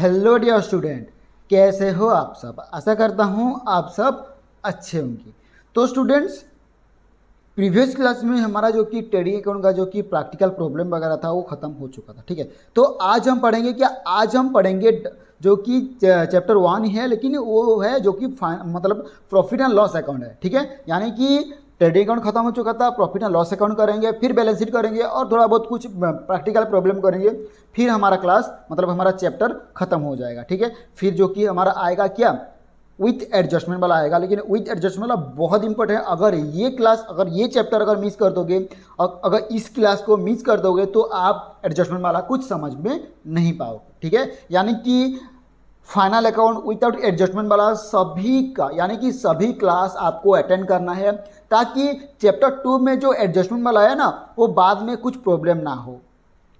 Hello dear student, कैसे हो आप सब। आशा करता हूँ आप सब अच्छे होंगे। तो स्टूडेंट्स, प्रीवियस क्लास में हमारा जो कि ट्रेडिंग अकाउंट का जो कि प्रैक्टिकल प्रॉब्लम वगैरह था वो ख़त्म हो चुका था। ठीक है, तो आज हम पढ़ेंगे क्या, आज हम पढ़ेंगे जो कि चैप्टर 1 है, लेकिन वो है जो कि मतलब प्रॉफिट एंड लॉस अकाउंट है। ठीक है, यानी कि ट्रेडिंग अकाउंट खत्म हो चुका था, प्रॉफिट एंड लॉस अकाउंट करेंगे, फिर बैलेंस शीट करेंगे और थोड़ा बहुत कुछ प्रैक्टिकल प्रॉब्लम करेंगे। फिर हमारा क्लास मतलब हमारा चैप्टर खत्म हो जाएगा। ठीक है, फिर जो कि हमारा आएगा क्या, विथ एडजस्टमेंट वाला आएगा। लेकिन विथ एडजस्टमेंट वाला बहुत इंपॉर्टेंट है। अगर ये क्लास, अगर ये चैप्टर अगर मिस कर दोगे, अगर इस क्लास को मिस कर दोगे तो आप एडजस्टमेंट वाला कुछ समझ में नहीं पाओगे। ठीक है, यानी कि फाइनल अकाउंट विदाउट एडजस्टमेंट वाला सभी का, यानी कि सभी क्लास आपको अटेंड करना है, ताकि चैप्टर 2 में जो एडजस्टमेंट वाला है ना, वो बाद में कुछ प्रॉब्लम ना हो,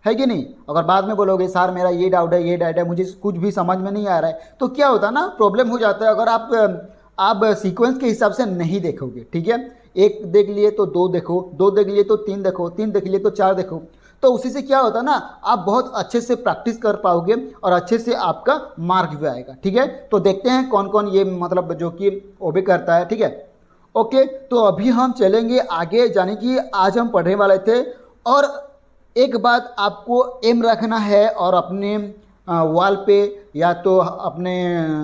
है कि नहीं। अगर बाद में बोलोगे सर मेरा ये डाउट है, ये डाउट है, मुझे कुछ भी समझ में नहीं आ रहा है, तो क्या होता है ना, प्रॉब्लम हो जाता है। अगर आप सीक्वेंस के हिसाब से नहीं देखोगे। ठीक है, एक देख लिए तो दो देखो, दो देख लिए तो तीन देखो, तीन देख लिए तो चार देखो, तो उसी से क्या होता है ना, आप बहुत अच्छे से प्रैक्टिस कर पाओगे और अच्छे से आपका मार्क भी आएगा। ठीक है, तो देखते हैं कौन कौन ये मतलब जो कि वो भी करता है। ठीक है, ओके, तो अभी हम चलेंगे आगे, जाने कि आज हम पढ़ने वाले थे। और एक बात आपको एम रखना है, और अपने वॉल पे या तो अपने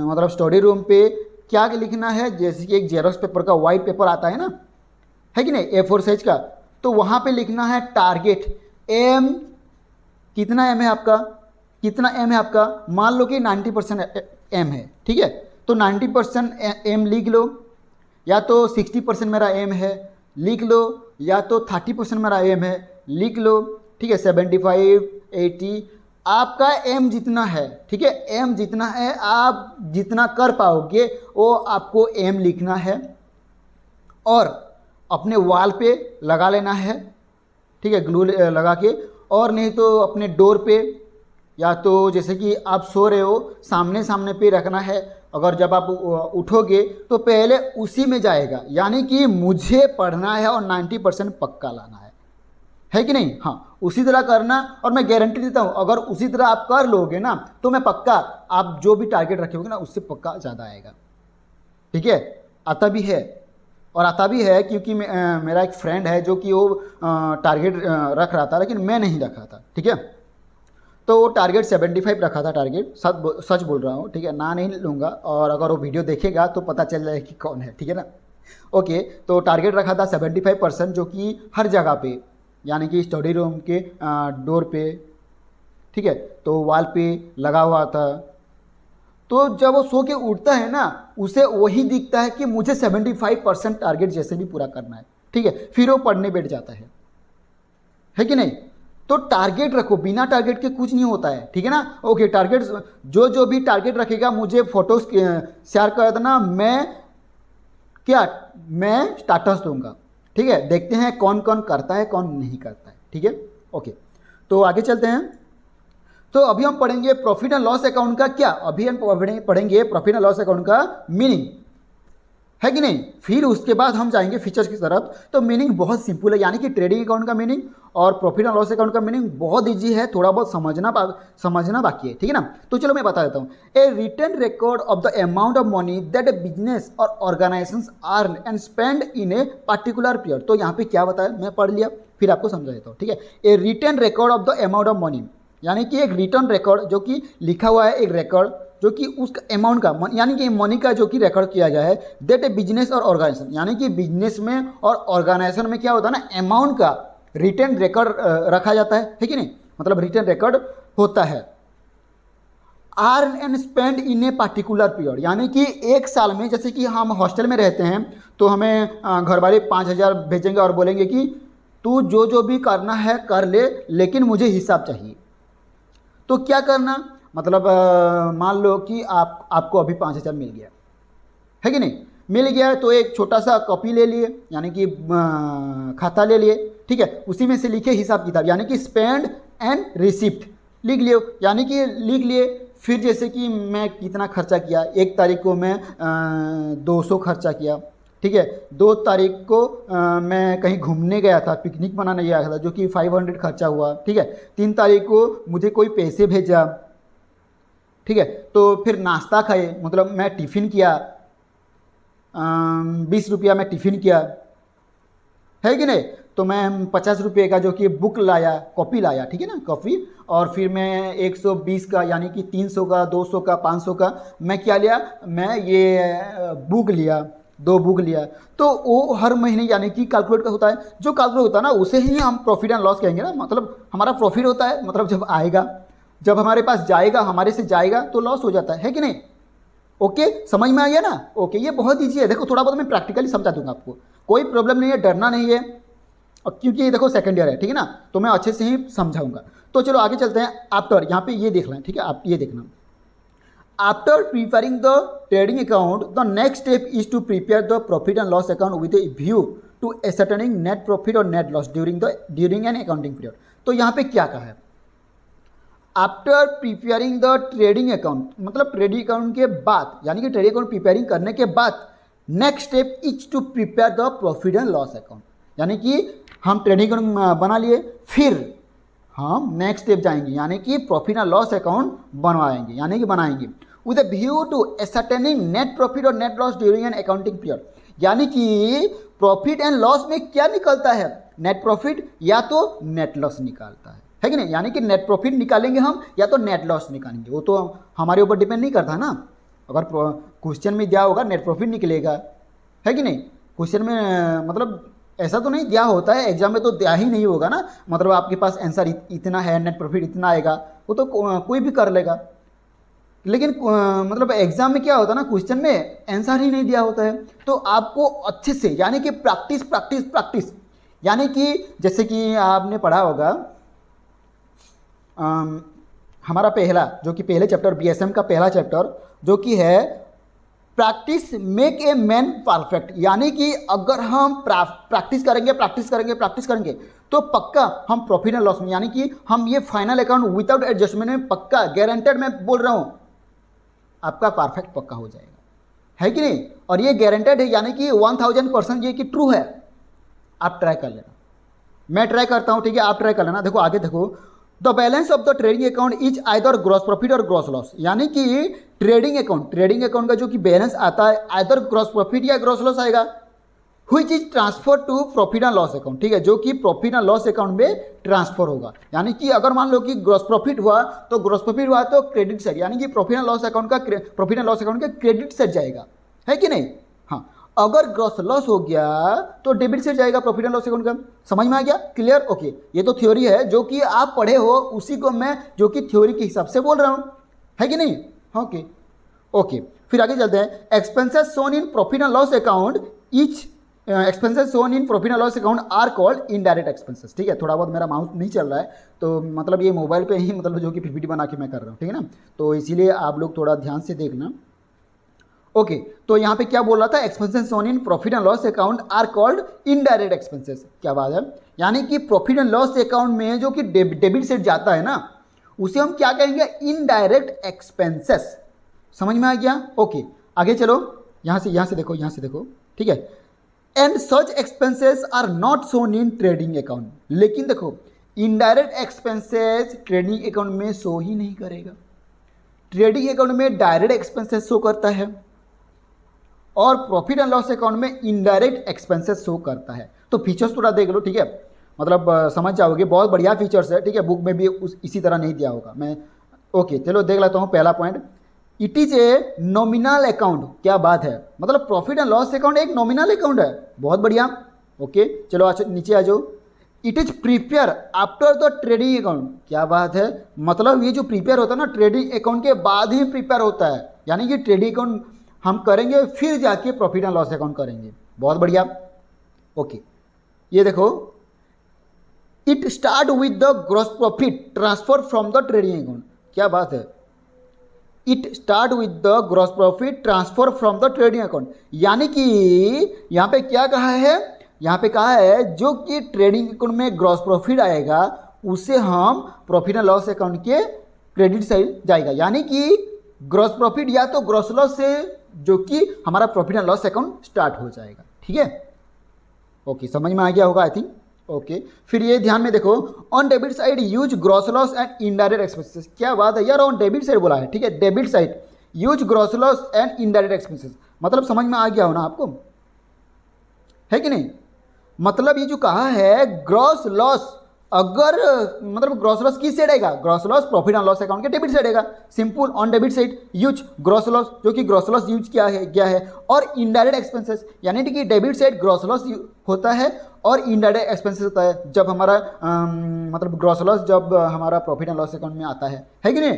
मतलब स्टडी रूम पे क्या लिखना है, जैसे कि एक जेरोक्स पेपर का वाइट पेपर आता है ना, है कि नहीं, A4 साइज का, तो वहाँ पे लिखना है टारगेट एम। कितना एम है आपका, कितना एम है आपका, मान लो कि 90% एम है। ठीक है, तो 90% एम लिख लो, या तो 60% मेरा एम है लिख लो, या तो 30% मेरा एम है लिख लो। ठीक है, 75, 80 आपका एम जितना है। ठीक है, एम जितना है, आप जितना कर पाओगे वो आपको एम लिखना है और अपने वॉल पे लगा लेना है। ठीक है, ग्लू लगा के, और नहीं तो अपने डोर पे, या तो जैसे कि आप सो रहे हो सामने सामने पे रखना है। अगर जब आप उठोगे तो पहले उसी में जाएगा, यानी कि मुझे पढ़ना है और 90% पक्का लाना है कि नहीं। हाँ, उसी तरह करना, और मैं गारंटी देता हूँ अगर उसी तरह आप कर लोगे ना, तो मैं पक्का, आप जो भी टारगेट रखे ना उससे पक्का ज़्यादा आएगा। ठीक है, आता भी है, और आता भी है क्योंकि मेरा एक फ्रेंड है जो कि वो टारगेट रख रहा था, लेकिन मैं नहीं रखा था। ठीक है, तो वो टारगेट 75 रखा था, टारगेट सच बोल रहा हूँ। ठीक है, ना नहीं लूँगा, और अगर वो वीडियो देखेगा तो पता चल जाएगा कि कौन है। ठीक है ना, ओके, तो टारगेट रखा था 75%, जो कि हर जगह पे, यानी कि स्टडी रूम के डोर पे, ठीक है, तो वॉल पे लगा हुआ था। तो जब वो सो के उठता है ना, उसे वही दिखता है कि मुझे 75% टारगेट जैसे भी पूरा करना है। ठीक है, फिर वो पढ़ने बैठ जाता है कि नहीं। तो टारगेट रखो, बिना टारगेट के कुछ नहीं होता है। ठीक है ना, ओके, टारगेट जो भी टारगेट रखेगा मुझे फोटोज शेयर कर देना, मैं स्टाटस दूंगा। ठीक है, देखते हैं कौन कौन करता है कौन नहीं करता है। ठीक है, ओके, तो आगे चलते हैं। तो अभी हम पढ़ेंगे प्रॉफिट एंड लॉस अकाउंट का क्या, अभी हम पढ़ेंगे प्रॉफिट एंड लॉस अकाउंट का मीनिंग, है कि नहीं। फिर उसके बाद हम जाएंगे फीचर्स की तरफ। तो मीनिंग बहुत सिंपल है, यानी कि ट्रेडिंग अकाउंट का मीनिंग और प्रॉफिट एंड लॉस अकाउंट का मीनिंग बहुत इजी है, थोड़ा बहुत समझना बाकी है। ठीक है ना, तो चलो मैं बता देता हूँ। A written record of the amount of money that a business और organisations earn and spend in a particular period. तो यहाँ पे क्या बताया, मैं पढ़ लिया, फिर आपको समझा देता हूँ। ठीक है, a written record of the amount of money, यानी कि एक रिटर्न रिकॉर्ड जो कि लिखा हुआ है, एक रिकॉर्ड जो कि उस अमाउंट का, यानी कि मनी का जो कि रिकॉर्ड किया गया है, दैट ए बिजनेस और ऑर्गेनाइजेशन, यानी कि बिजनेस में और ऑर्गेनाइजेशन में क्या होता है ना, अमाउंट का रिटर्न रिकॉर्ड रखा जाता है कि नहीं, मतलब रिटर्न रिकॉर्ड होता है। Earn and spend in a particular period, यानी कि एक साल में, जैसे कि हम हॉस्टल में रहते हैं तो हमें घर वाले 5,000 भेजेंगे और बोलेंगे कि तू जो भी करना है कर ले, लेकिन मुझे हिसाब चाहिए। तो क्या करना, मतलब मान लो कि आपको अभी 5,000 मिल गया, है कि नहीं, मिल गया, तो एक छोटा सा कॉपी ले लिए, यानी कि खाता ले लिए। ठीक है, उसी में से लिखे हिसाब किताब, यानी कि स्पेंड एंड रिसिप्ट लिख लियो, यानी कि लिख लिए। फिर जैसे कि मैं कितना खर्चा किया, 1 तारीख को मैं 200 खर्चा किया। ठीक है, 2 तारीख को मैं कहीं घूमने गया था, पिकनिक मनाने गया था, जो कि 500 खर्चा हुआ। ठीक है, 3 तारीख को मुझे कोई पैसे भेजा। ठीक है। तो फिर नाश्ता खाए, मतलब मैं टिफ़िन किया, 20 रुपया मैं टिफ़िन किया, है कि नहीं। तो मैं 50 रुपये का जो कि बुक लाया, कॉपी लाया, ठीक है ना, कॉपी। और फिर मैं 120 का यानी कि 300 का, 200 का, 500 का मैं क्या लिया, मैं ये बुक लिया, 2 बुक लिया। तो वो हर महीने यानी कि कैलकुलेट का होता है, जो कैलकुलेट होता है ना उसे ही हम प्रॉफिट एंड लॉस कहेंगे ना। मतलब हमारा प्रॉफिट होता है, मतलब जब आएगा, जब हमारे पास जाएगा, हमारे से जाएगा तो लॉस हो जाता है कि नहीं। ओके, समझ में आ गया ना। ओके, ये बहुत ईजी है। देखो थोड़ा बहुत मैं प्रैक्टिकली समझा दूंगा आपको, कोई प्रॉब्लम नहीं है, डरना नहीं है। और क्योंकि ये देखो सेकंड ईयर है, ठीक है ना, तो मैं अच्छे से ही समझाऊंगा। तो चलो आगे चलते हैं। आफ्टर, यहाँ पे ये देख लें, ठीक है, आप ये देखना। After preparing the trading account, the next step is to prepare the profit and loss account with a view to ascertaining net profit और net loss during an accounting period. तो यहाँ पे क्या कहा है, after preparing the trading account, मतलब trading account के बाद, यानी कि ट्रेडिंग अकाउंट प्रिपेयरिंग करने के बाद next step is to prepare the profit and loss account. यानी कि हम ट्रेडिंग अकाउंट बना लिए, फिर हम नेक्स्ट स्टेप जाएंगे, यानी कि प्रॉफिट एंड लॉस अकाउंट बनवाएंगे, यानी कि बनाएंगे with a view to ascertaining net profit और net loss during an accounting period. यानी कि प्रॉफिट एंड लॉस में क्या निकलता है, नेट प्रॉफिट या तो नेट लॉस निकालता है कि नहीं। यानी कि नेट प्रॉफिट निकालेंगे हम या तो नेट लॉस निकालेंगे, वो तो हमारे ऊपर डिपेंड नहीं करता ना। अगर क्वेश्चन में दिया होगा नेट प्रॉफिट निकलेगा, है कि नहीं। क्वेश्चन में मतलब ऐसा तो नहीं दिया होता है, एग्जाम में तो दिया ही नहीं होगा ना। मतलब आपके पास आंसर इतना है, नेट प्रॉफिट इतना आएगा, वो तो कोई भी कर लेगा। लेकिन मतलब एग्जाम में क्या होता है ना, क्वेश्चन में आंसर ही नहीं दिया होता है। तो आपको अच्छे से, यानी कि प्रैक्टिस प्रैक्टिस प्रैक्टिस, यानी कि जैसे कि आपने पढ़ा होगा हमारा पहला जो कि पहले चैप्टर बीएसएम का पहला चैप्टर जो कि है practice make a man perfect. यानी कि अगर हम प्रैक्टिस करेंगे प्रैक्टिस करेंगे प्रैक्टिस करेंगे तो पक्का हम प्रॉफिट एंड लॉस में, यानी कि हम ये फाइनल अकाउंट विदाउट एडजस्टमेंट में पक्का गारंटेड मैं बोल रहा हूँ आपका परफेक्ट पक्का हो जाएगा, है कि नहीं। और ये गारंटेड है, यानी कि 1000% ये कि ट्रू है। आप ट्राई कर लेना, मैं ट्राई करता हूँ, ठीक है, आप ट्राई कर लेना। देखो आगे देखो, the balance of the trading account is either gross profit और ग्रॉस लॉस। यानी कि ट्रेडिंग अकाउंट का जो कि बैलेंस आता है आइदर ग्रॉस प्रॉफिट या ग्रॉस लॉस आएगा, which is transfer to profit and loss account, ठीक है, जो कि प्रॉफिट एंड लॉस अकाउंट में ट्रांसफर होगा। यानी कि अगर मान लो कि ग्रॉस प्रॉफिट हुआ तो ग्रॉस प्रॉफिट हुआ तो क्रेडिट साइड, यानी कि प्रॉफिट एंड लॉस अकाउंट का क्रेडिट साइड जाएगा, है कि नहीं। हाँ, अगर ग्रॉस लॉस हो गया तो डेबिट से जाएगा प्रॉफिट एंड लॉस अकाउंट का। समझ में आ गया, क्लियर। ओके, ये तो थ्योरी है जो कि आप पढ़े हो, उसी को मैं जो कि थ्योरी के हिसाब से बोल रहा हूँ, है कि नहीं। ओके ओके, फिर आगे चलते हैं। Expenses shown in profit and loss account expenses shown in profit and loss account are called indirect expenses. ठीक है, थोड़ा बहुत मेरा माउस नहीं चल रहा है तो मतलब ये मोबाइल पे ही मतलब जो कि पीपीटी बना के मैं कर रहा हूँ, ठीक है ना, तो इसीलिए आप लोग थोड़ा ध्यान से देखना। ओके, तो यहाँ पे क्या बोल रहा था, expenses shown in profit and loss account are called indirect expenses. क्या बात है, यानी कि प्रॉफिट एंड लॉस अकाउंट में जो कि डेबिट साइड जाता है ना, उसे हम क्या कहेंगे, इनडायरेक्ट एक्सपेंसेस। समझ में आ गया। ओके, आगे चलो, यहाँ से देखो, ठीक है। And such expenses are not shown in trading account. लेकिन देखो, इनडायरेक्ट एक्सपेंसेस ट्रेडिंग अकाउंट में शो ही नहीं करेगा। ट्रेडिंग अकाउंट में डायरेक्ट एक्सपेंसेस शो करता है और प्रॉफिट एंड लॉस अकाउंट में इनडायरेक्ट एक्सपेंसेस शो करता है। तो फीचर्स थोड़ा देख लो, ठीक है, मतलब समझ जाओगे, बहुत बढ़िया फीचर्स है, ठीक है, बुक में भी इसी तरह नहीं दिया होगा मैं। ओके, चलो देख लेता हूँ पहला point, it is a nominal account. क्या बात है, मतलब प्रॉफिट एंड लॉस अकाउंट एक नॉमिनल अकाउंट है, बहुत बढ़िया। ओके, चलो नीचे आ जाओ। It is prepare after the trading account. क्या बात है, मतलब ये जो प्रिपेयर होता है ना, ट्रेडिंग अकाउंट के बाद ही प्रिपेयर होता है, यानी कि ट्रेडिंग अकाउंट हम करेंगे फिर जाके प्रॉफिट एंड लॉस अकाउंट करेंगे, बहुत बढ़िया। ओके, ये देखो, it start with the gross profit transfer from the trading account. क्या बात है, it start with the gross profit transfer from the trading account. यानी कि यहाँ पे क्या कहा है, यहाँ पे कहा है जो कि ट्रेडिंग अकाउंट में ग्रॉस प्रॉफिट आएगा उसे हम प्रॉफिट एंड लॉस अकाउंट के क्रेडिट साइड जाएगा, यानी कि ग्रॉस प्रॉफिट या तो ग्रॉस लॉस से जो कि हमारा profit and loss account start हो जाएगा, ठीक है। ओके, समझ में आ गया होगा आई थिंक। ओके, फिर ये ध्यान में देखो, on debit side use gross loss and indirect expenses. क्या बात है यार, ऑन डेबिट साइड बोला है, ठीक है, debit side use gross loss and indirect expenses, मतलब समझ में आ गया हो ना आपको, है कि नहीं। मतलब ये जो कहा है ग्रॉस लॉस, अगर मतलब ग्रॉस लॉस किस साइड आएगा, gross loss profit and loss account के डेबिट साइड आएगा, simple, on debit side use gross loss, जो कि ग्रॉस लॉस यूज किया है गया है, और इनडायरेक्ट एक्सपेंसेस, यानी कि डेबिट साइड ग्रॉस लॉस होता है और इनडायरेक्ट एक्सपेंसेस होता है जब हमारा मतलब ग्रॉस लॉस जब हमारा प्रॉफिट एंड लॉस अकाउंट में आता है कि नहीं।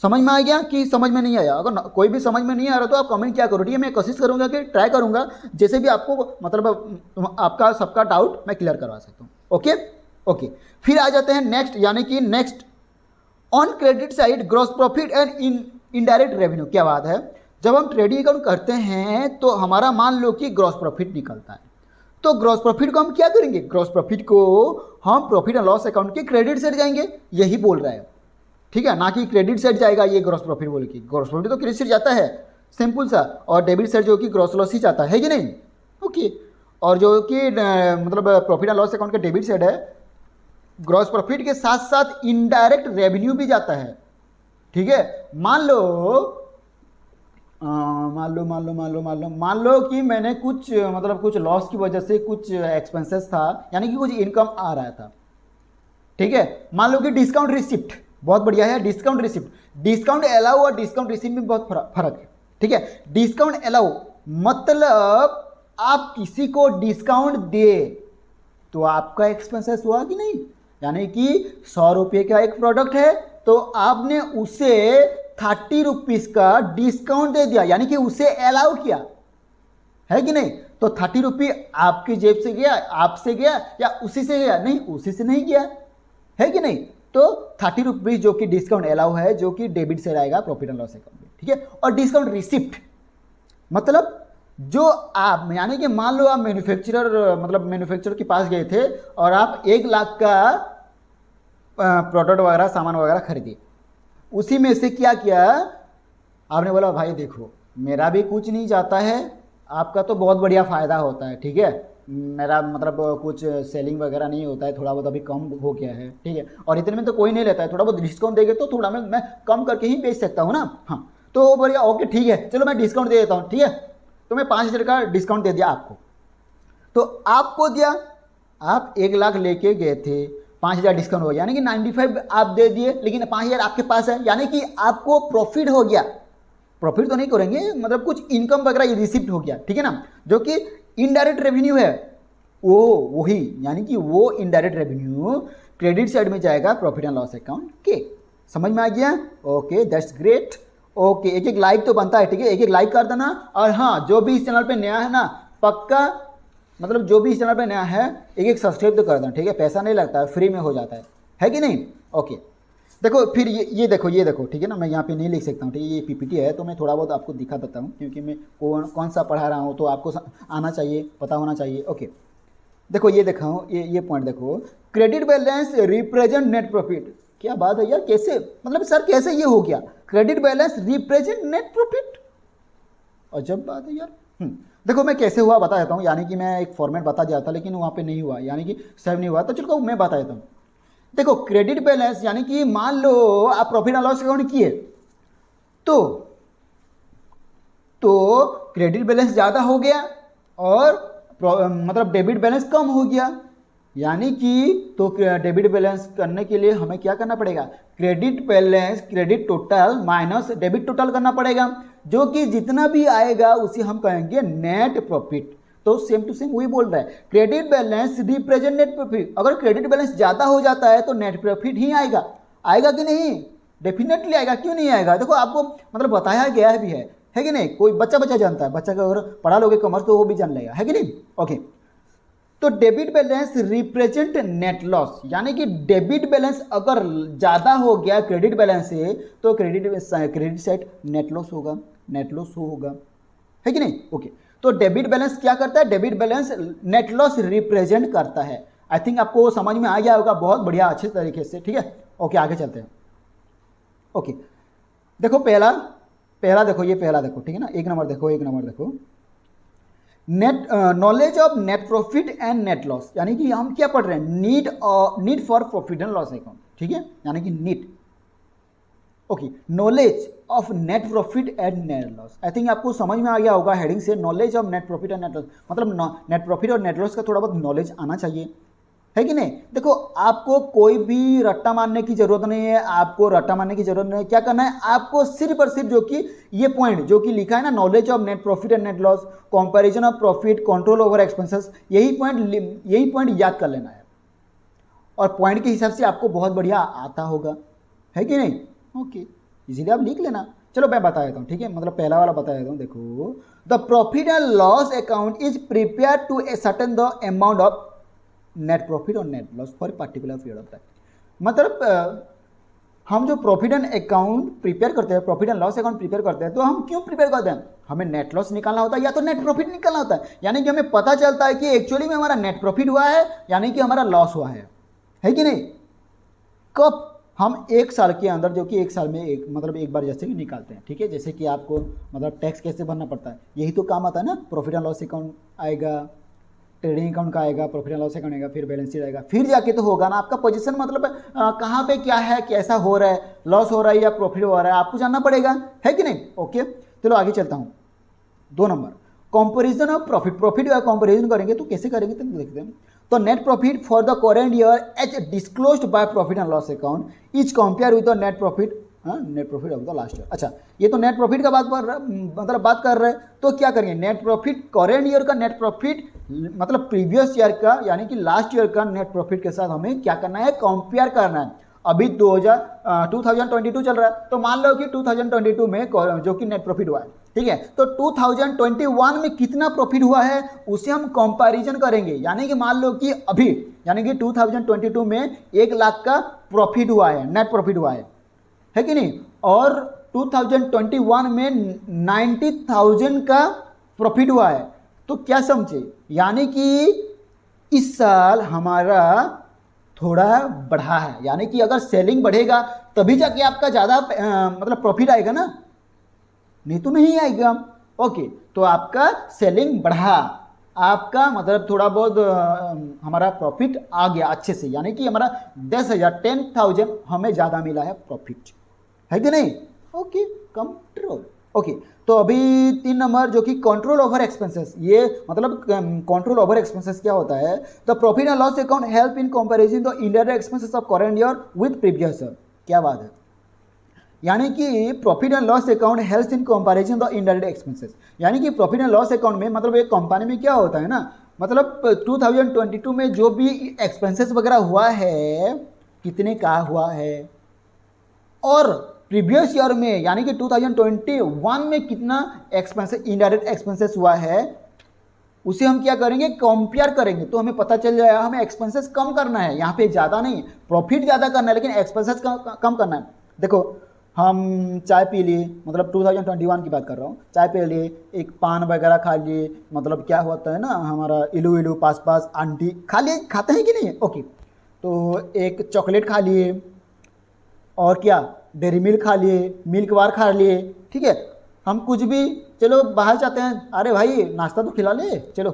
समझ में आ गया कि समझ में नहीं आया? अगर कोई भी समझ में नहीं आ रहा तो आप कमेंट क्या करो, ठीक है, मैं कोशिश करूंगा कि ट्राई करूंगा जैसे भी आपको मतलब आपका सबका डाउट मैं क्लियर करवा सकता हूँ। ओके ओके, फिर आ जाते हैं नेक्स्ट, यानी कि next on credit side gross profit and indirect revenue. क्या बात है, जब हम ट्रेडिंग अकाउंट करते हैं तो हमारा मान लो कि ग्रॉस प्रॉफिट निकलता है, तो ग्रॉस प्रॉफिट को हम क्या करेंगे, ग्रॉस प्रॉफिट को हम प्रॉफिट एंड लॉस अकाउंट के क्रेडिट साइड जाएंगे, यही बोल रहा है, ठीक है, ना कि क्रेडिट साइड जाएगा ये ग्रॉस प्रॉफिट बोल के। ग्रॉस प्रॉफिट तो क्रेडिट साइड जाता है सिंपल सा, और डेबिट साइड जो कि ग्रॉस लॉस ही जाता है कि नहीं। ओके, और जो कि मतलब प्रॉफिट एंड लॉस अकाउंट का डेबिट साइड है, ग्रॉस प्रॉफिट के साथ साथ इनडायरेक्ट रेवेन्यू भी जाता है, ठीक है। मान लो कि मैंने कुछ मतलब कुछ लॉस की वजह से कुछ एक्सपेंसेस था, यानी कि कुछ इनकम आ रहा था, ठीक है। मान लो कि डिस्काउंट रिसिप्ट, बहुत बढ़िया है, डिस्काउंट रिसिप्ट, डिस्काउंट अलाउ और डिस्काउंट रिसिप्ट में बहुत फर्क है, ठीक है। डिस्काउंट अलाउ मतलब आप किसी को डिस्काउंट दे तो आपका एक्सपेंसेस हुआ कि नहीं, यानी कि 100 रुपये का एक प्रोडक्ट है तो आपने उसे 30 रुपीज का डिस्काउंट दे दिया, यानी कि उसे अलाउ किया, है कि नहीं। तो 30 रुपये आपकी जेब से गया, आपसे गया या उसी से गया, नहीं उसी से नहीं गया, है कि नहीं। तो 30 रुपीज जो कि डिस्काउंट अलाउ है, जो कि डेबिट से आएगा प्रॉफिट एंड लॉस अकाउंट में, ठीक है। और डिस्काउंट रिसिप्ट मतलब जो आप, यानी कि मान लो आप मैन्युफैक्चरर मतलब मैन्युफैक्चरर के पास गए थे और आप 1 लाख का प्रोडक्ट वगैरह सामान वगैरह खरीदे, उसी में से क्या किया, आपने बोला भाई देखो मेरा भी कुछ नहीं जाता है, आपका तो बहुत बढ़िया फ़ायदा होता है, ठीक है, मेरा मतलब कुछ सेलिंग वगैरह नहीं होता है, थोड़ा बहुत अभी कम हो गया है, ठीक है, और इतने में तो कोई नहीं लेता है, थोड़ा बहुत डिस्काउंट देंगे तो थोड़ा मैं कम करके ही बेच सकता हूँ ना। हाँ, तो बढ़िया, ओके ठीक है, चलो मैं डिस्काउंट दे देता हूँ, ठीक है, तो मैं 5,000 का डिस्काउंट दे दिया आपको, तो आपको दिया, आप 1 लाख लेके गए थे, 5,000 डिस्काउंट हो गया, यानी कि 95 आप दे दिए, लेकिन 5,000 आपके पास है, यानी कि आपको प्रॉफिट हो गया, प्रॉफिट तो नहीं करेंगे, मतलब कुछ इनकम वगैरह रिसिप्ट हो गया, ठीक है ना, जो कि इनडायरेक्ट रेवेन्यू है, वो वही, यानी कि वो इनडायरेक्ट रेवेन्यू क्रेडिट साइड में जाएगा प्रॉफिट एंड लॉस अकाउंट के। समझ में आ गया? Okay, that's great. ओके, एक एक लाइक तो बनता है, ठीक है, एक एक लाइक कर देना, और हाँ जो भी इस चैनल पे नया है ना, पक्का मतलब जो भी इस चैनल पे नया है एक एक सब्सक्राइब तो कर देना, ठीक है, पैसा नहीं लगता है, फ्री में हो जाता है कि नहीं। ओके, देखो फिर ये देखो, ठीक है ना, मैं यहाँ पे नहीं लिख सकता हूँ, ठीक है, ये पीपीटी है तो मैं थोड़ा बहुत आपको दिखा देता हूँ, क्योंकि मैं कौन सा पढ़ा रहा हूँ तो आपको आना चाहिए, पता होना चाहिए। ओके, देखो ये देखा हूँ, ये पॉइंट देखो, credit balance represent net profit. क्या बात है यार, कैसे, मतलब सर कैसे ये हो गया, credit balance represent net profit, अजब बात है यार। देखो मैं कैसे हुआ बता देता हूँ, यानी कि मैं एक फॉर्मेट बता दिया था लेकिन वहाँ पे नहीं हुआ, यानी कि सेव नहीं हुआ, तो चलो मैं बता देता हूँ। देखो क्रेडिट बैलेंस यानी कि मान लो आप प्रॉफिट एंड लॉस अकाउंट किए, तो क्रेडिट बैलेंस ज़्यादा हो गया और मतलब डेबिट बैलेंस कम हो गया, यानी कि तो डेबिट बैलेंस करने के लिए हमें क्या करना पड़ेगा, credit balance credit total minus debit total करना पड़ेगा, जो कि जितना भी आएगा उसे हम कहेंगे नेट प्रॉफिट। तो सेम टू सेम वही बोल रहा है, credit balance represent net profit, अगर क्रेडिट बैलेंस ज़्यादा हो जाता है तो नेट प्रॉफिट ही आएगा, आएगा कि नहीं, डेफिनेटली आएगा, क्यों नहीं आएगा। देखो आपको मतलब बताया गया भी है कि नहीं, कोई बच्चा जानता है, बच्चा का अगर पढ़ा लोगे कॉमर्स तो वो भी जान लेगा, है कि नहीं। ओके, तो debit balance represent net loss, यानी कि डेबिट बैलेंस अगर ज़्यादा हो गया क्रेडिट बैलेंस से तो क्रेडिट साइड नेट लॉस होगा, है कि नहीं। ओके, तो डेबिट बैलेंस क्या करता है, debit balance net loss represent करता है। आई थिंक आपको समझ में आ गया होगा बहुत बढ़िया अच्छे तरीके से, ठीक है। ओके, आगे चलते हैं। ओके, देखो पहला देखो, ये पहला देखो, ठीक है ना, एक नंबर देखो, net knowledge of net profit and net loss, यानी कि हम क्या पढ़ रहे हैं, need for profit and loss account, ठीक है, यानी कि neat. Okay, knowledge of net profit and net loss, I think आपको समझ में आ गया होगा हेडिंग से, knowledge of net profit and net loss, मतलब नेट प्रॉफिट और नेट लॉस का थोड़ा बहुत नॉलेज आना चाहिए, है कि नहीं। देखो, आपको कोई भी रट्टा मारने की जरूरत नहीं है, आपको रट्टा मारने की जरूरत नहीं है, क्या करना है आपको, सिर्फ और सिर्फ जो कि ये पॉइंट जो कि लिखा है ना, knowledge of net profit and net loss, comparison of profit, control over expenses, यही पॉइंट याद कर लेना है, और पॉइंट के हिसाब से आपको बहुत बढ़िया आता होगा, है कि नहीं। ओके, इसीलिए आप लिख लेना। चलो मैं बता देता हूँ, ठीक है, मतलब पहला वाला बता देता हूँ। देखो, the profit and loss account is prepare to ascertain the amount of net profit और net loss for particular period of time. मतलब हम जो प्रॉफिट एंड अकाउंट प्रिपेयर करते हैं, profit and loss account prepare करते हैं, तो हम क्यों प्रिपेयर करते हैं, हमें नेट लॉस निकालना होता है या तो नेट प्रॉफिट निकालना होता है, यानी कि हमें पता चलता है कि एक्चुअली में हमारा नेट प्रॉफिट हुआ है यानी कि हमारा लॉस हुआ है कि नहीं। कब, हम एक साल के अंदर, जो कि एक साल में एक बार जैसे कि निकालते हैं, ठीक है, जैसे कि आपको मतलब टैक्स कैसे भरना पड़ता है, यही तो काम आता है ना। प्रॉफिट एंड लॉस अकाउंट आएगा, ट्रेडिंग अकाउंट का आएगा, प्रॉफिट एंड लॉस अकाउंट आएगा, फिर बैलेंस शीट आएगा, फिर जाके तो होगा ना आपका पोजीशन, मतलब कहाँ पे क्या है, कैसा हो रहा है, लॉस हो रहा है या प्रॉफिट हो रहा है, आपको जानना पड़ेगा, है कि नहीं। ओके, चलो आगे चलता हूँ। 2 नंबर, कंपैरिजन ऑफ प्रॉफिट, प्रॉफिट का कंपैरिजन करेंगे तो कैसे करेंगे तो देखते हैं। तो net profit for the current year as disclosed by profit and loss account is compare with the net profit of the last year. अच्छा, ये तो नेट प्रॉफिट का बात कर रहे हैं, तो क्या करेंगे, नेट प्रॉफिट करेंट ईयर का नेट प्रॉफिट मतलब प्रीवियस ईयर का यानी कि लास्ट ईयर का नेट प्रॉफिट के साथ हमें क्या करना है, कंपेयर करना है। अभी 2022 चल रहा है, तो मान लो कि 2022 में जो कि नेट प्रॉफिट हुआ है, ठीक है, तो 2021 में कितना प्रॉफिट हुआ है उसे हम कंपैरिजन करेंगे, यानी कि मान लो कि अभी यानी कि 2022 में 1 लाख का प्रॉफिट हुआ है, नेट प्रॉफिट हुआ है कि नहीं, और 2021 में 90,000 का प्रॉफिट हुआ है, तो क्या समझे, यानी कि इस साल हमारा थोड़ा बढ़ा है, यानी कि अगर सेलिंग बढ़ेगा तभी जाके आपका ज़्यादा मतलब प्रॉफिट आएगा ना, नहीं तो नहीं आएगा। ओके, तो आपका सेलिंग बढ़ा, आपका मतलब थोड़ा बहुत हमारा प्रॉफिट आ गया अच्छे से, यानी कि हमारा 10,000 हमें ज़्यादा मिला है प्रॉफिट, है कि नहीं। Okay, control. ओके, तो अभी 3 नंबर जो कि कंट्रोल ओवर एक्सपेंसेस, ये मतलब कंट्रोल ओवर एक्सपेंसेस क्या होता है, the profit and loss account help in comparison the indirect expenses of current year with previous year. क्या बात है, यानी कि profit and loss account help in comparison the indirect expenses, यानी कि प्रॉफिट एंड लॉस अकाउंट में मतलब एक कंपनी में क्या होता है ना, मतलब 2022 में जो भी एक्सपेंसेस वगैरह हुआ है, कितने का हुआ है, और प्रीवियस ईयर में यानी कि 2021 में कितना एक्सपेंसेस, इनडायरेक्ट एक्सपेंसेस हुआ है, उसे हम क्या करेंगे, कंपेयर करेंगे, तो हमें पता चल जाएगा हमें एक्सपेंसेस कम करना है, यहाँ पे ज़्यादा नहीं, प्रॉफिट ज़्यादा करना है लेकिन एक्सपेंसेस कम करना है। देखो, हम चाय पी लिए, मतलब 2021 की बात कर रहा हूँ, चाय पी लिए, एक पान वगैरह खा लिए, मतलब क्या होता है ना हमारा इलू इलू पास पास आंटी खा लिए, खाते हैं कि नहीं। ओके, तो एक चॉकलेट खा लिए, और क्या, डेयरी मिल्क खा लिए, मिल्क बार खा लिए, ठीक है, हम कुछ भी, चलो बाहर जाते हैं, अरे भाई नाश्ता तो खिला ले, चलो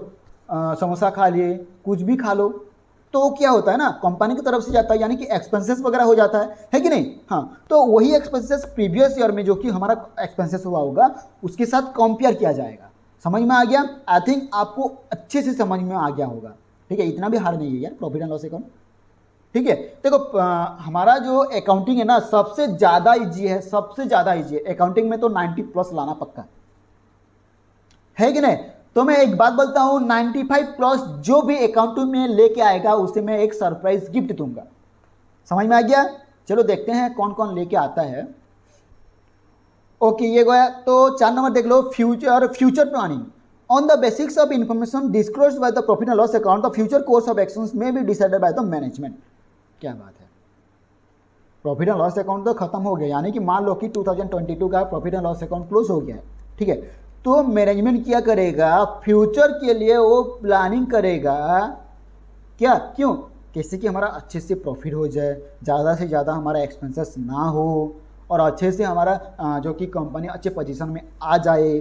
समोसा खा लिए, कुछ भी खा लो, तो क्या होता है ना, कंपनी की तरफ से जाता है, यानी कि एक्सपेंसेस वगैरह हो जाता है कि नहीं। हाँ, तो वही एक्सपेंसेस प्रीवियस ईयर में जो कि हमारा एक्सपेंसेस हुआ होगा उसके साथ कंपेयर किया जाएगा। समझ में आ गया, आई थिंक आपको अच्छे से समझ में आ गया होगा, ठीक है, इतना भी हार्ड नहीं है यार प्रॉफिट एंड लॉस अकाउंट, ठीक है। देखो, हमारा जो अकाउंटिंग है ना सबसे ज़्यादा ईजी है, सबसे ज़्यादा ईजी है अकाउंटिंग में, तो 90+ लाना पक्का है कि नहीं। तो मैं एक बात बोलता हूं, 95+ जो भी अकाउंटिंग में लेके आएगा उसे मैं एक सरप्राइज गिफ्ट दूंगा। समझ में आ गया, चलो देखते हैं कौन कौन लेके आता है। ओके, ये गया, तो 4 नंबर देख लो, future planning on the basics of information disclosed by the profit and loss account the future course of actions में be decided by the management. क्या बात है, प्रॉफिट एंड लॉस अकाउंट तो खत्म हो गया, यानी कि मान लो कि 2022 का profit and loss account close हो गया है, ठीक है, तो मैनेजमेंट क्या करेगा, फ्यूचर के लिए वो प्लानिंग करेगा, क्या, क्यों, कैसे कि हमारा अच्छे से प्रॉफिट हो जाए, ज़्यादा से ज़्यादा हमारा एक्सपेंसेस ना हो, और अच्छे से हमारा जो कि कंपनी अच्छे पोजीशन में आ जाए,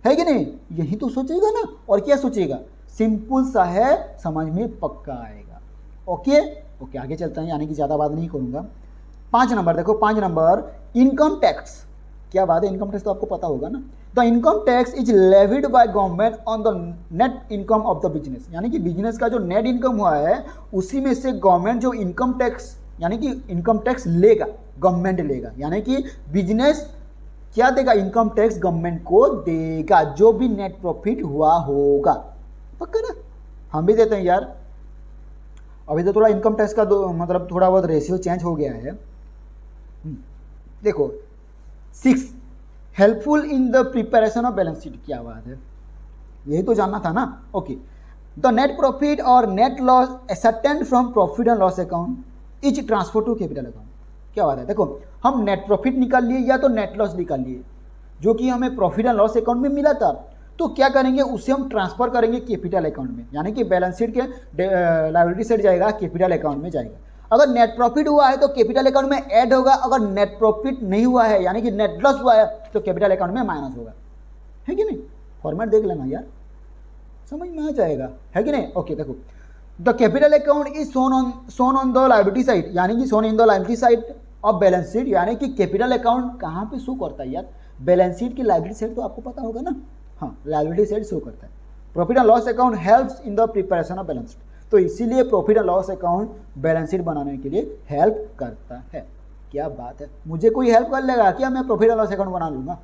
है कि नहीं? यही तो सोचेगा ना, और क्या सोचेगा? सिंपल सा है, समझ में पक्का आएगा। ओके ओके, आगे चलते हैं, यानी कि ज़्यादा बात नहीं करूँगा। 5 नंबर देखो, 5 नंबर इनकम टैक्स। क्या बात है, इनकम टैक्स तो आपको पता होगा ना। The income tax is levied by government on the net income of the business, यानी कि बिजनेस का जो नेट इनकम हुआ है उसी में से गवर्नमेंट जो इनकम टैक्स, यानी कि इनकम टैक्स लेगा, गवर्नमेंट लेगा, यानी कि बिजनेस क्या देगा? इनकम टैक्स गवर्नमेंट को देगा, जो भी नेट प्रॉफिट हुआ होगा। पक्का ना? हम भी देते हैं यार। अभी तो थोड़ा इनकम टैक्स का मतलब थोड़ा बहुत रेशियो चेंज हो गया है। देखो 6, helpful in the preparation of balance sheet. क्या बात है, यही तो जानना था ना। ओके, द नेट प्रॉफिट और net loss ascertained from profit and loss account is transfer to capital account. क्या बात है, देखो हम नेट प्रॉफिट निकाल लिए या तो नेट लॉस निकाल लिए, जो कि हमें प्रॉफिट एंड लॉस अकाउंट में मिला था, तो क्या करेंगे, उसे हम ट्रांसफर करेंगे कैपिटल अकाउंट में, यानी कि बैलेंस शीट के लायबिलिटी साइड जाएगा, कैपिटल अकाउंट में जाएगा। अगर नेट प्रॉफिट हुआ है तो कैपिटल अकाउंट में ऐड होगा, अगर नेट प्रॉफिट नहीं हुआ है यानी कि नेट लॉस हुआ है तो कैपिटल अकाउंट में माइनस होगा। है कि नहीं? फॉर्मेट देख लेना यार, समझ में आ जाएगा। है कि नहीं? ओके, देखो the capital account is shown on the liability side, यानी कि shown in the liability side of balance sheet, यानी कि कैपिटल अकाउंट कहाँ पे शो करता है यार? बैलेंस शीट की लायबिलिटी साइड तो आपको पता होगा ना। हाँ, लायबिलिटी साइड शो करता है। Profit and loss account helps in the preparation of balance sheet, तो इसीलिए profit and loss account balance sheet बनाने के लिए हेल्प करता है। क्या बात है, मुझे कोई हेल्प कर लेगा क्या? मैं प्रॉफिट एंड लॉस अकाउंट बना लूंगा।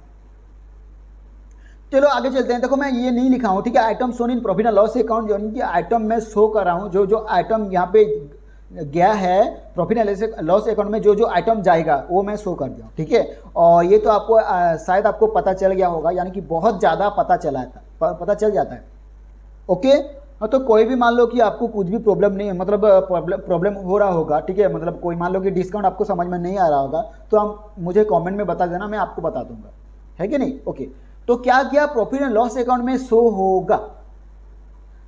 चलो आगे चलते हैं। देखो मैं ये नहीं लिखा हूँ, ठीक है, item shown in profit and loss account, जो कि आइटम मैं शो कर रहा हूँ, जो जो आइटम यहाँ पे गया है प्रॉफिट एंड लॉस अकाउंट में, जो जो आइटम जाएगा वो मैं शो कर दिया, ठीक है। और ये तो आपको शायद आपको पता चल गया होगा, यानी कि बहुत ज़्यादा पता चल जाता है। ओके, तो कोई भी मान लो कि आपको कुछ भी प्रॉब्लम नहीं है, मतलब प्रॉब्लम हो रहा होगा, ठीक है, मतलब कोई मान लो कि डिस्काउंट आपको समझ में नहीं आ रहा होगा, तो हम मुझे कमेंट में बता देना, मैं आपको बता दूंगा। है कि नहीं? ओके, तो क्या क्या प्रॉफिट एंड लॉस अकाउंट में शो होगा?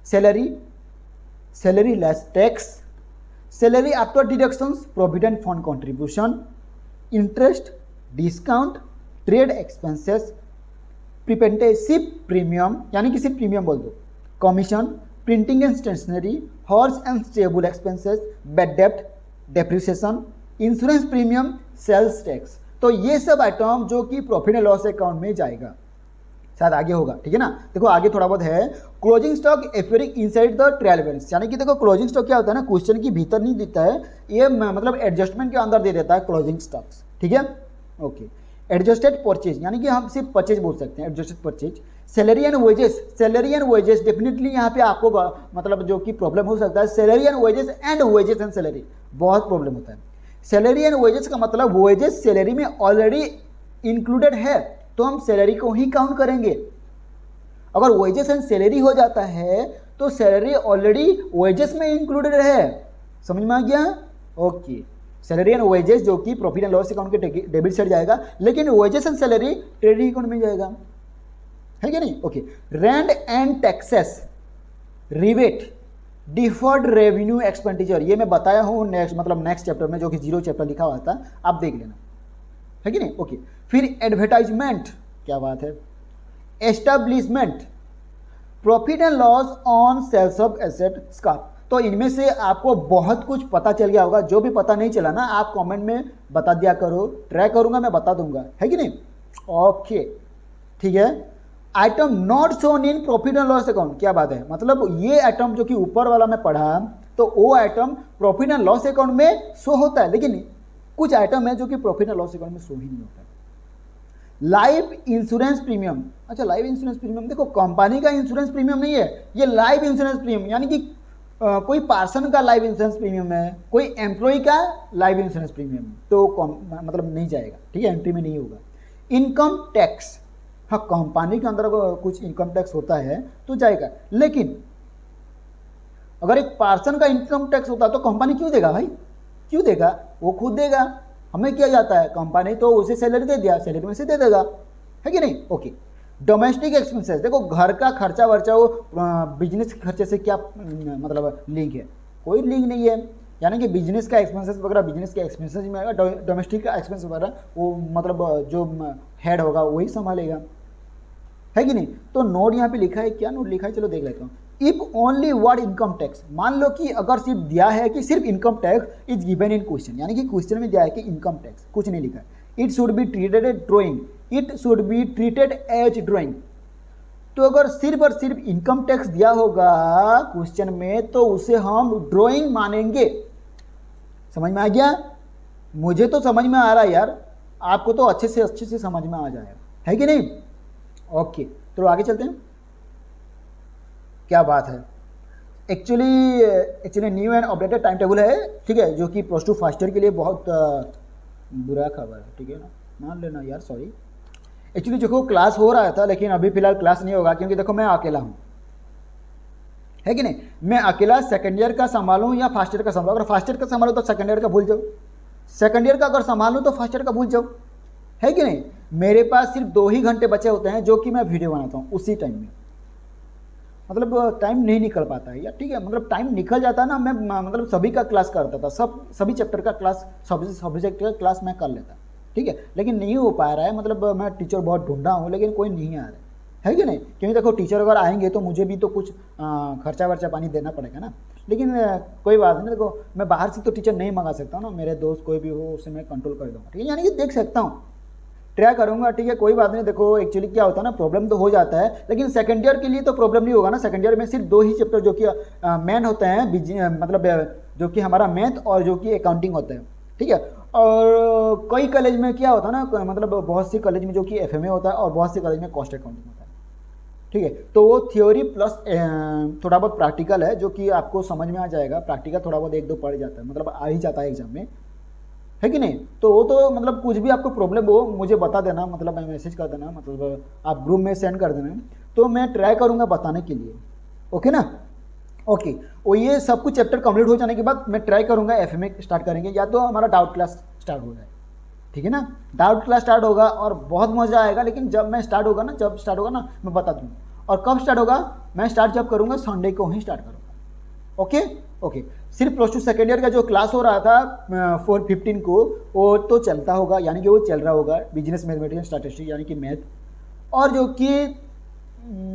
Salary less tax, salary after deductions, provident fund contribution, interest, discount, trade expenses, प्रीपेंटेशिप प्रीमियम, यानी कि सिर्फ प्रीमियम बोल दो, commission, printing and stationery, horse and stable expenses, bad डेप्ट, depreciation, insurance premium, sales tax. तो ये सब आइटम जो कि प्रॉफिट एंड लॉस अकाउंट में जाएगा, शायद आगे होगा, ठीक है ना। देखो आगे थोड़ा बहुत है, closing stock appearing inside the trial balance, यानी कि देखो क्लोजिंग स्टॉक क्या होता है ना, क्वेश्चन के भीतर नहीं देता है, ये मतलब एडजस्टमेंट के अंदर दे देता है क्लोजिंग स्टॉक्स, ठीक है। ओके, एडजस्टेड परचेज, यानी कि हम सिर्फ परचेज बोल सकते हैं, adjusted purchase. Salary and wages, definitely यहाँ पे आपको मतलब जो कि प्रॉब्लम हो सकता है, salary and wages and salary, बहुत प्रॉब्लम होता है। सैलरी एंड वेजेस का मतलब वेजेस सैलरी में ऑलरेडी इंक्लूडेड है, तो हम सैलरी को ही काउंट करेंगे। अगर वेजेस एंड सैलरी हो जाता है तो सैलरी ऑलरेडी वेजेस में इंक्लूडेड है। समझ में आ गया? ओके, सैलरी एंड वेजेस जो कि प्रॉफिट एंड लॉस अकाउंट के डेबिट साइड जाएगा, लेकिन wages and salary credit account में जाएगा। है कि नहीं? Okay, rent and taxes, rebate, deferred revenue expenditure, ये मैं बताया हूँ नेक्स्ट चैप्टर में, जो कि 0 चैप्टर लिखा हुआ था, आप देख लेना। है कि नहीं? ओके, फिर एडवर्टाइजमेंट, क्या बात है, establishment, profit and loss on sales of asset scrap. तो इनमें से आपको बहुत कुछ पता चल गया होगा, जो भी पता नहीं चला ना आप कमेंट में बता दिया करो, ट्राई करूंगा मैं बता दूंगा। है कि नहीं? ओके, ठीक है। Item not shown in profit and loss account, क्या बात है, मतलब ये आइटम जो कि ऊपर वाला मैं पढ़ा, तो वो item profit and loss account में शो होता है, लेकिन कुछ आइटम है जो कि प्रॉफिट एंड लॉस अकाउंट में शो ही नहीं होता है। लाइफ इंश्योरेंस प्रीमियम, अच्छा लाइफ इंश्योरेंस प्रीमियम, देखो कंपनी का इंश्योरेंस प्रीमियम नहीं है ये, लाइफ इंश्योरेंस प्रीमियम, यानी कि कोई पर्सन का लाइफ इंश्योरेंस प्रीमियम है, कोई एम्प्लॉय का लाइफ इंश्योरेंस प्रीमियम, तो मतलब नहीं जाएगा, ठीक है, एंट्री में नहीं होगा। इनकम टैक्स, हाँ कंपनी के अंदर कुछ इनकम टैक्स होता है तो जाएगा, लेकिन अगर एक पर्सन का इनकम टैक्स होता तो कंपनी क्यों देगा भाई? क्यों देगा? वो खुद देगा, हमें किया जाता है, कंपनी तो उसे सैलरी दे दिया, सैलरी में से दे देगा। है कि नहीं? ओके, डोमेस्टिक एक्सपेंसेस, देखो घर का खर्चा वर्चा वो बिजनेस के खर्चे से क्या मतलब लिंक है? कोई लिंक नहीं है, यानी कि बिजनेस का एक्सपेंसेस वगैरह बिजनेस के एक्सपेंसेस में आएगा, डोमेस्टिक का एक्सपेंस वगैरह वो मतलब जो हेड होगा वही संभालेगा। है कि नहीं। तो नोट यहाँ पे लिखा है, क्या नोट लिखा है, चलो देख लेता हूँ। If only word income tax, मान लो कि अगर सिर्फ दिया है कि सिर्फ income tax is given in question, यानी कि क्वेश्चन में दिया है कि इनकम टैक्स, कुछ नहीं लिखा है। It should be treated as drawing, it should be treated as drawing. तो अगर सिर्फ और सिर्फ इनकम टैक्स दिया होगा क्वेश्चन में तो उसे हम ड्राइंग मानेंगे। समझ में आ गया? मुझे तो समझ में आ रहा है यार, आपको तो अच्छे से समझ में आ जाएगा, है कि नहीं। ओके, तो आगे चलते हैं। क्या बात है, actually new and updated time table है, ठीक है, जो कि प्लस टू फर्स्ट ईयर के लिए बहुत बुरा खबर है, ठीक है ना, मान लेना यार, सॉरी। एक्चुअली देखो क्लास हो रहा था लेकिन अभी फिलहाल क्लास नहीं होगा, क्योंकि देखो मैं अकेला हूँ, है कि नहीं। मैं अकेला सेकंड ईयर का संभालूँ या फर्स्ट ईयर का संभालूँ। अगर फर्स्ट ईयर का संभालूँ तो सेकंड ईयर का भूल जाओ, सेकंड ईयर का अगर संभालूँ तो फर्स्ट ईयर का भूल जाओ, है कि नहीं। मेरे पास सिर्फ 2 ही घंटे बचे होते हैं जो कि मैं वीडियो बनाता हूँ उसी टाइम में, मतलब टाइम नहीं निकल पाता है यार, ठीक है। मतलब टाइम निकल जाता है ना, मैं मतलब सभी का क्लास करता था, सभी चैप्टर का क्लास, सब्जेक्ट का क्लास मैं कर लेता, ठीक है। लेकिन नहीं हो पा रहा है, मतलब मैं टीचर बहुत ढूंढा हूँ लेकिन कोई नहीं आ रहा है कि नहीं। क्योंकि देखो टीचर अगर आएंगे तो मुझे भी तो कुछ खर्चा वर्चा पानी देना पड़ेगा ना। लेकिन कोई बात नहीं, देखो मैं बाहर से तो टीचर नहीं मंगा सकता हूँ ना, मेरे दोस्त कोई भी हो उसे मैं कंट्रोल कर दूँगा, ठीक है, यानी कि देख सकता हूँ, ट्राई करूंगा, ठीक है, कोई बात नहीं। देखो एक्चुअली क्या होता है ना, प्रॉब्लम तो हो जाता है लेकिन सेकंड ईयर के लिए तो प्रॉब्लम नहीं होगा ना। सेकंड ईयर में सिर्फ 2 ही चैप्टर जो कि मेन होते हैं, मतलब जो कि हमारा मैथ और जो कि अकाउंटिंग होता है, ठीक है। और कई कॉलेज में क्या होता है ना, मतलब बहुत सी कॉलेज में जो कि FMA होता है और बहुत सी कॉलेज में कॉस्ट अकाउंटिंग होता है, ठीक है। तो वो थ्योरी प्लस थोड़ा बहुत प्रैक्टिकल है जो कि आपको समझ में आ जाएगा। प्रैक्टिकल थोड़ा बहुत 1-2 पढ़ जाता है, मतलब आ ही जाता है एग्जाम में, है कि नहीं। तो वो तो मतलब कुछ भी आपको प्रॉब्लम हो मुझे बता देना, मतलब मैसेज कर देना, मतलब आप ग्रुप में सेंड कर देना, तो मैं ट्राई करूँगा बताने के लिए, ओके ना। ओके, और ये सब कुछ चैप्टर कंप्लीट हो जाने के बाद मैं ट्राई करूँगा FMA स्टार्ट करेंगे, या तो हमारा डाउट क्लास स्टार्ट हो जाए, ठीक है ना। डाउट क्लास स्टार्ट होगा और बहुत मज़ा आएगा, लेकिन जब स्टार्ट होगा ना मैं बता दूँगा। और कब स्टार्ट होगा, मैं स्टार्ट जब करूँगा संडे को ही स्टार्ट करूँगा, ओके। सिर्फ प्लस टू सेकेंड ईयर का जो क्लास हो रहा था 4:15 को, वो तो चलता होगा, यानी कि वो चल रहा होगा, बिजनेस मैथमेटिक्स स्टैटिस्टिक्स यानी कि मैथ। और जो कि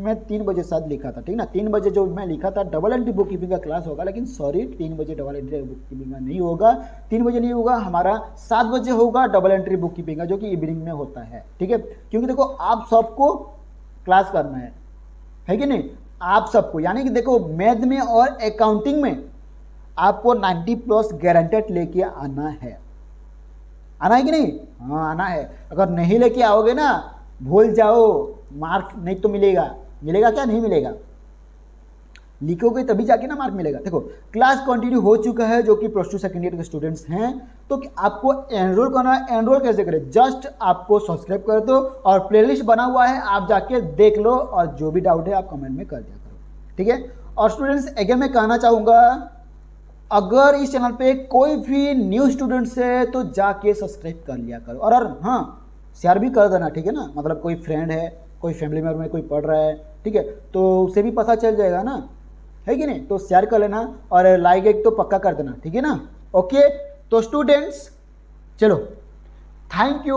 मैं 3 बजे शायद लिखा था, ठीक ना, 3 बजे जो मैं लिखा था डबल एंट्री बुक कीपिंग का क्लास होगा, लेकिन सॉरी 3 बजे डबल एंट्री बुक कीपिंग का नहीं होगा, 3 बजे नहीं होगा, हमारा 7 बजे होगा डबल एंट्री बुक कीपिंग का, जो कि इवनिंग में होता है, ठीक है। क्योंकि देखो आप सबको क्लास करना है कि नहीं, आप सबको, यानी कि देखो मैथ में और अकाउंटिंग में आपको 90+ गारंटेड लेके आना है कि नहीं। हाँ आना है, अगर नहीं लेके आओगे ना भूल जाओ, मार्क नहीं तो मिलेगा क्या, नहीं मिलेगा, लिखोगे तभी जाके ना मार्क मिलेगा। देखो क्लास कंटिन्यू हो चुका है, जो कि प्लस टू सेकेंड ईयर के स्टूडेंट्स हैं, तो आपको एनरोल करना है। एनरोल कैसे करें, जस्ट आपको सब्सक्राइब कर दो और प्लेलिस्ट बना हुआ है, आप जाके देख लो और जो भी डाउट है आप कमेंट में कर दिया करो, ठीक है। और स्टूडेंट्स अगेन मैं कहना चाहूँगा, अगर इस चैनल पे कोई भी न्यू स्टूडेंट्स है तो जाके सब्सक्राइब कर लिया करो, और हाँ शेयर भी कर देना, ठीक है ना। मतलब कोई फ्रेंड है, कोई फैमिली मेम्बर में कोई पढ़ रहा है, ठीक है, तो उसे भी पता चल जाएगा ना, है कि नहीं। तो शेयर कर लेना और लाइक एक तो पक्का कर देना, ठीक है ना। ओके तो स्टूडेंट्स चलो, थैंक यू,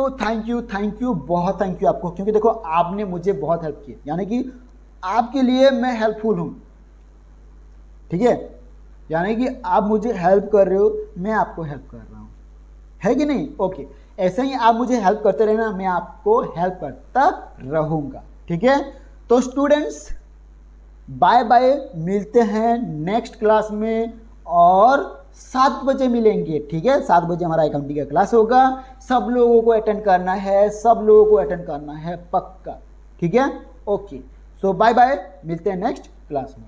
बहुत थैंक यू आपको, क्योंकि देखो आपने मुझे बहुत हेल्प की, यानी कि आपके लिए मैं हेल्पफुल हूँ, ठीक है, यानी कि आप मुझे हेल्प कर रहे हो, मैं आपको हेल्प कर रहा हूँ, है कि नहीं। ओके ऐसे ही आप मुझे हेल्प करते रहना, मैं आपको हेल्प करता रहूँगा, ठीक है। तो स्टूडेंट्स बाय बाय, मिलते हैं नेक्स्ट क्लास में, और 7 बजे मिलेंगे, ठीक है। 7 बजे हमारा अकाउंटिंग का क्लास होगा, सब लोगों को अटेंड करना है, पक्का, ठीक है। ओके सो बाय बाय, मिलते हैं नेक्स्ट क्लास में।